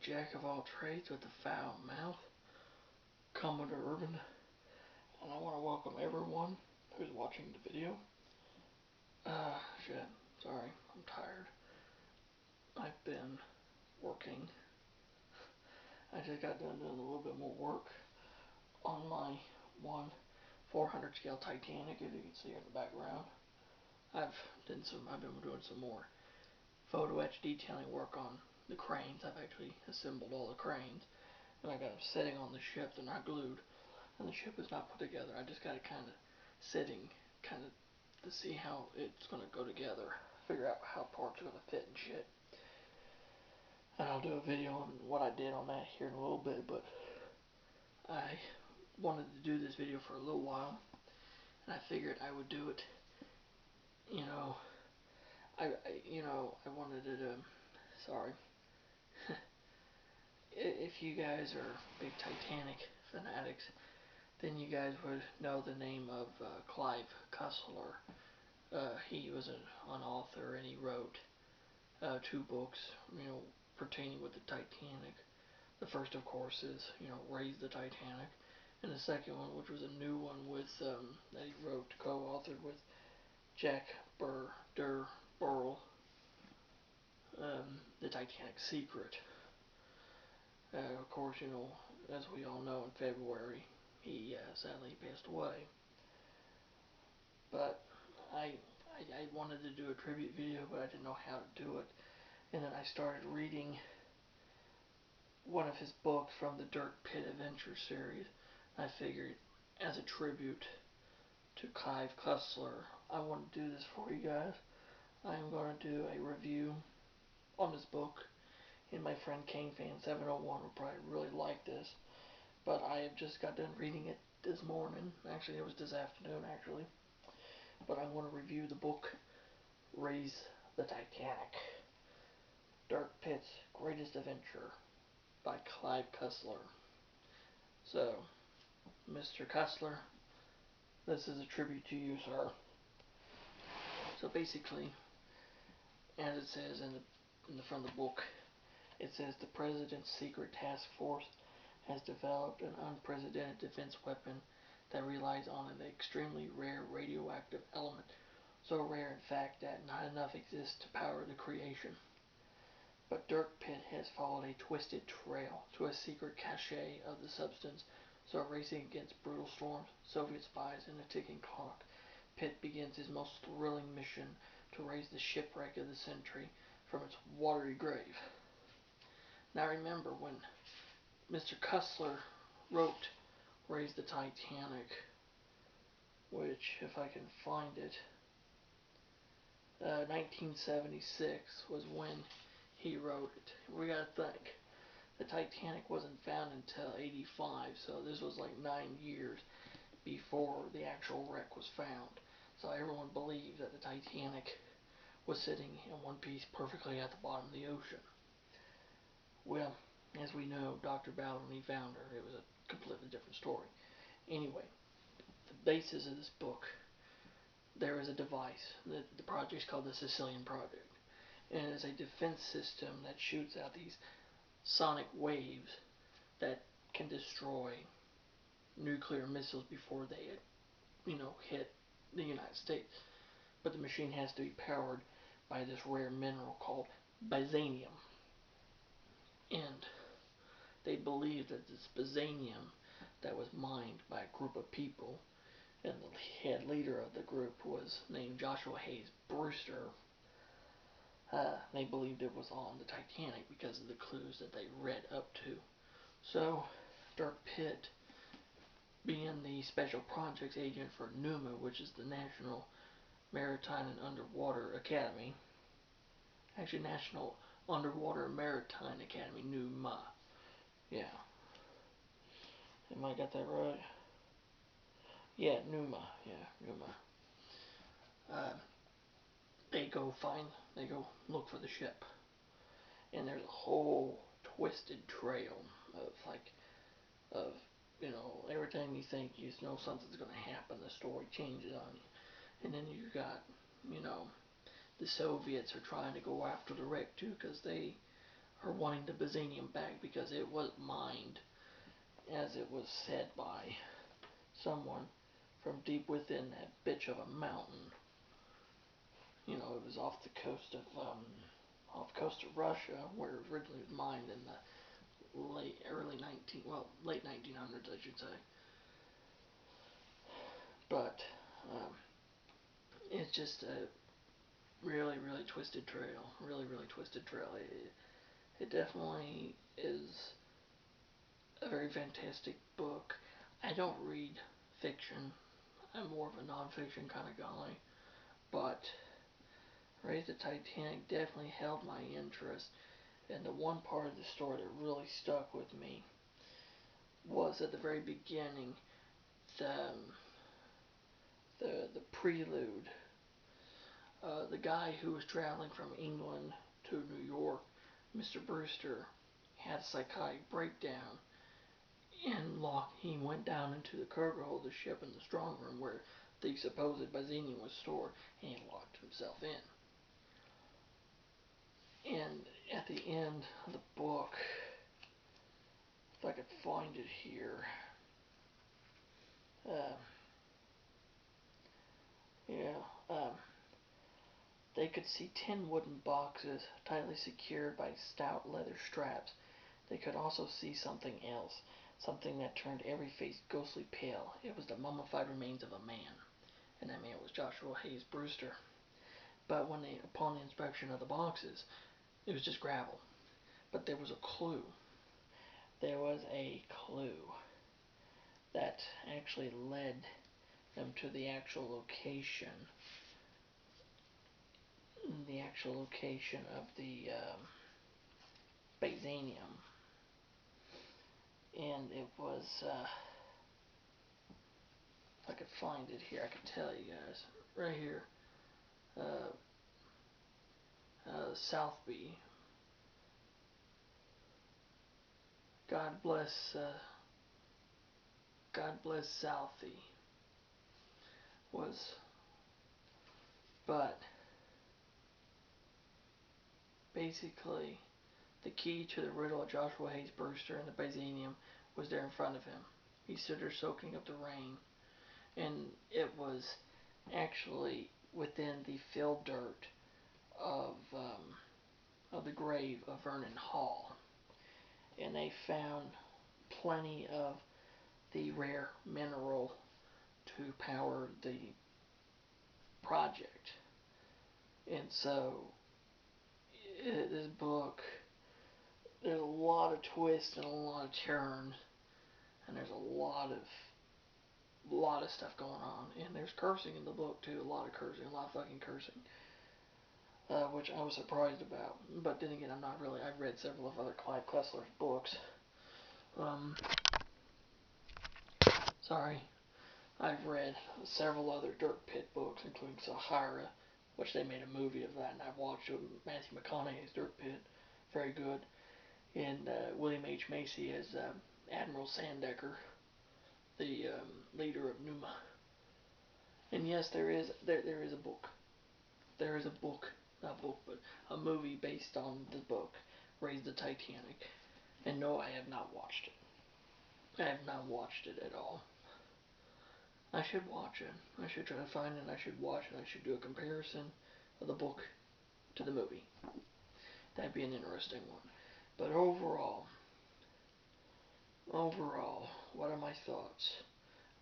jack of all trades with a foul mouth, Commodore Urban, and I want to welcome everyone who's watching the video. Shit, sorry, I'm tired. I've been working. I just got done doing a little bit more work on my 1/400 scale Titanic, as you can see in the background. I've been doing some more photo etch detailing work on the cranes. I've actually assembled all the cranes, and I got them sitting on the ship. They're not glued, and the ship is not put together. I just got it kind of sitting, kind of to see how it's going to go together, figure out how parts are going to fit and shit. And I'll do a video on what I did on that here in a little bit, but I wanted to do this video for a little while, and I figured I would do it. You know, I wanted to. Sorry. If you guys are big Titanic fanatics, then you guys would know the name of Clive Cussler. He was an author, and he wrote 2 books, pertaining with the Titanic. The first, of course, is, Raise the Titanic, and the second one, which was a new one with that he wrote, co-authored with Jack Burrell, The Titanic Secret. Of course, as we all know, in February, he sadly passed away. But I wanted to do a tribute video, but I didn't know how to do it. And then I started reading one of his books from the Dirk Pitts Adventure series. I figured, as a tribute to Clive Cussler, I want to do this for you guys. I'm going to do a review on this book, and my friend KaneFan701 will probably really like this. But I have just got done reading it this morning. Actually, it was this afternoon, actually. But I want to review the book, Raise the Titanic, Dirk Pitts' Greatest Adventure, by Clive Cussler. So, Mr. Cussler, this is a tribute to you, sir. So basically, as it says in the front of the book, it says the President's Secret Task Force has developed an unprecedented defense weapon that relies on an extremely rare radioactive element, so rare in fact that not enough exists to power the creation. But Dirk Pitt has followed a twisted trail to a secret cache of the substance, so racing against brutal storms, Soviet spies, and a ticking clock, Pitt begins his most thrilling mission to raise the shipwreck of the century from its watery grave. Now remember, when Mr. Cussler wrote Raise the Titanic, which, if I can find it, 1976 was when he wrote it. We gotta think, the Titanic wasn't found until 85, so this was like 9 years before the actual wreck was found. So everyone believed that the Titanic was sitting in one piece perfectly at the bottom of the ocean. Well, as we know, Dr. Bowden, when he found her, it was a completely different story. Anyway, the basis of this book, there is a device. The project is called the Sicilian Project. And it is a defense system that shoots out these sonic waves that can destroy nuclear missiles before they hit the United States. But the machine has to be powered by this rare mineral called byzanium. And they believe that this byzanium that was mined by a group of people, and the head leader of the group was named Joshua Hayes Brewster. They believed it was on the Titanic because of the clues that they read up to. So, Dirk Pitt, being the Special Projects agent for NUMA, which is the National Maritime and Underwater Academy, actually National Underwater Maritime Academy, NUMA. Yeah. Am I got that right? Yeah, NUMA. Yeah, NUMA. They go look for the ship. And there's a whole twisted trail of every time you think something's going to happen, the story changes on you. And then you got, the Soviets are trying to go after the wreck too, because they her wanting the Byzanium back because it was mined, as it was said by someone from deep within that bitch of a mountain. You know, it was off the coast of Russia, where it originally was mined in the late 1900s, I should say. But it's just a really, really twisted trail. Really, really twisted trail. It definitely is a very fantastic book. I don't read fiction. I'm more of a non-fiction kind of guy. But Raise the Titanic definitely held my interest. And the one part of the story that really stuck with me was at the very beginning, the the prelude. The guy who was traveling from England to New York, Mr. Brewster, had a psychotic breakdown, and he went down into the cargo hold of the ship in the strong room where the supposed Byzanium was stored, and he locked himself in. And at the end of the book, if I could find it here, uh, yeah, they could see 10 wooden boxes tightly secured by stout leather straps. They could also see something else, something that turned every face ghostly pale. It was the mummified remains of a man, and that man was Joshua Hayes Brewster. But upon the inspection of the boxes, it was just gravel. But there was a clue. There was a clue that actually led them to the actual location of the Byzanium. And it was, if I could find it here, I could tell you guys. Right here. Southby. God bless Southie. But basically, the key to the riddle of Joshua Hayes Brewster and the Byzanium was there in front of him. He stood there soaking up the rain, and it was actually within the filled dirt of the grave of Vernon Hall, and they found plenty of the rare mineral to power the project. And so, this book, there's a lot of twists and a lot of turns, and there's a lot of stuff going on, and there's cursing in the book too, a lot of cursing, a lot of fucking cursing, which I was surprised about. But then again, I'm not really. I've read several of other Clive Cussler's books. I've read several other Dirk Pitts books, including Sahara, which they made a movie of that, and I've watched it with Matthew McConaughey's Dirk Pitt, very good, and William H. Macy as Admiral Sandecker, the leader of Numa. And yes, there is a book. There is a book, not a book, but a movie based on the book, Raise the Titanic. And no, I have not watched it. I have not watched it at all. I should watch it. I should try to find it. I should watch it. I should do a comparison of the book to the movie. That'd be an interesting one. But overall, what are my thoughts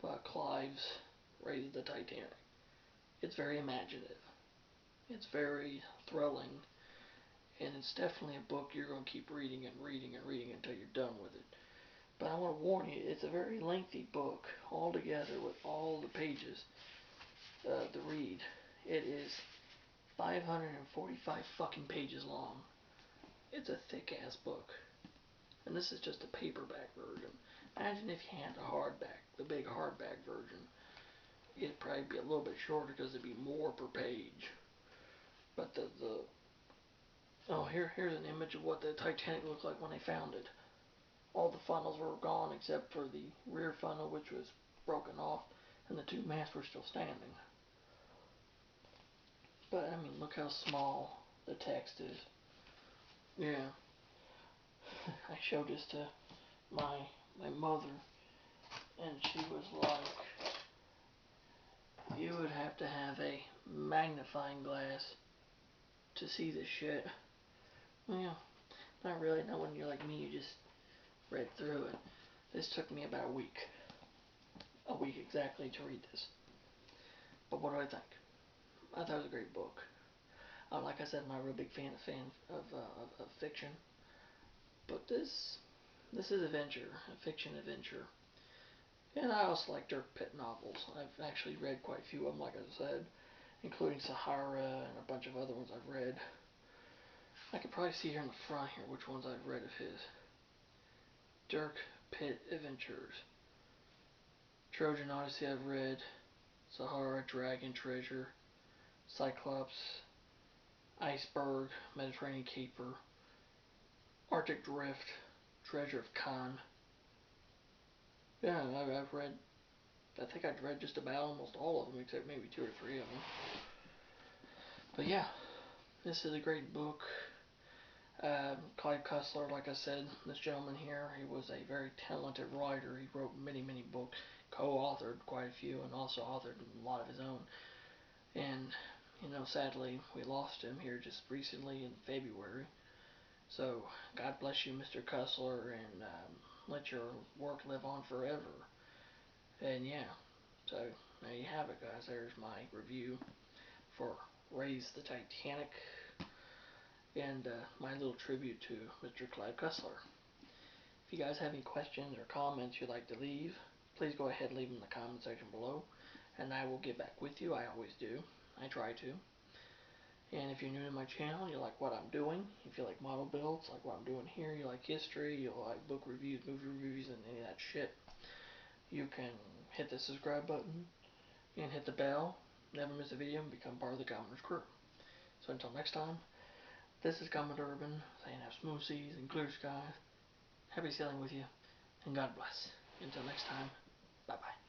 about Clive's Raise the Titanic? It's very imaginative. It's very thrilling. And it's definitely a book you're going to keep reading and reading and reading until you're done with it. But I want to warn you, it's a very lengthy book altogether with all the pages to read. It is 545 fucking pages long. It's a thick-ass book. And this is just a paperback version. Imagine if you had the hardback, the big hardback version. It'd probably be a little bit shorter because it'd be more per page. But here's an image of what the Titanic looked like when they found it. All the funnels were gone except for the rear funnel, which was broken off, and the two masts were still standing. But I mean, look how small the text is. Yeah. I showed this to my mother, and she was like, you would have to have a magnifying glass to see this shit. Yeah, not really. Not when you're like me, you just read through it. This took me about a week. A week exactly to read this. But what do I think? I thought it was a great book. Like I said, I'm not a real big fan of fiction. But this is adventure, a fiction adventure. And I also like Dirk Pitt novels. I've actually read quite a few of them, like I said, including Sahara and a bunch of other ones I've read. I could probably see here in the front here which ones I've read of his. Dirk Pitt Adventures. Trojan Odyssey I've read. Sahara, Dragon Treasure, Cyclops, Iceberg, Mediterranean Caper, Arctic Drift, Treasure of Khan. Yeah, I've read, I think I've read just about almost all of them, except maybe 2 or 3 of them. But yeah, this is a great book. Clive Cussler, like I said, this gentleman here, he was a very talented writer. He wrote many, many books, co-authored quite a few, and also authored a lot of his own. And, you know, sadly, we lost him here just recently in February. So, God bless you, Mr. Cussler, and let your work live on forever. And yeah, so there you have it, guys. There's my review for Raise the Titanic, and my little tribute to Mr. Clive Cussler. If you guys have any questions or comments you'd like to leave, please go ahead and leave them in the comment section below, and I will get back with you. I always do. I try to. And if you're new to my channel, you like what I'm doing, if you like model builds, like what I'm doing here, you like history, you like book reviews, movie reviews, and any of that shit, you can hit the subscribe button and hit the bell, never miss a video, and become part of the Commoner's crew. So until next time, this is Commodore Urban, saying have smooth seas and clear skies. Happy sailing with you, and God bless. Until next time, bye-bye.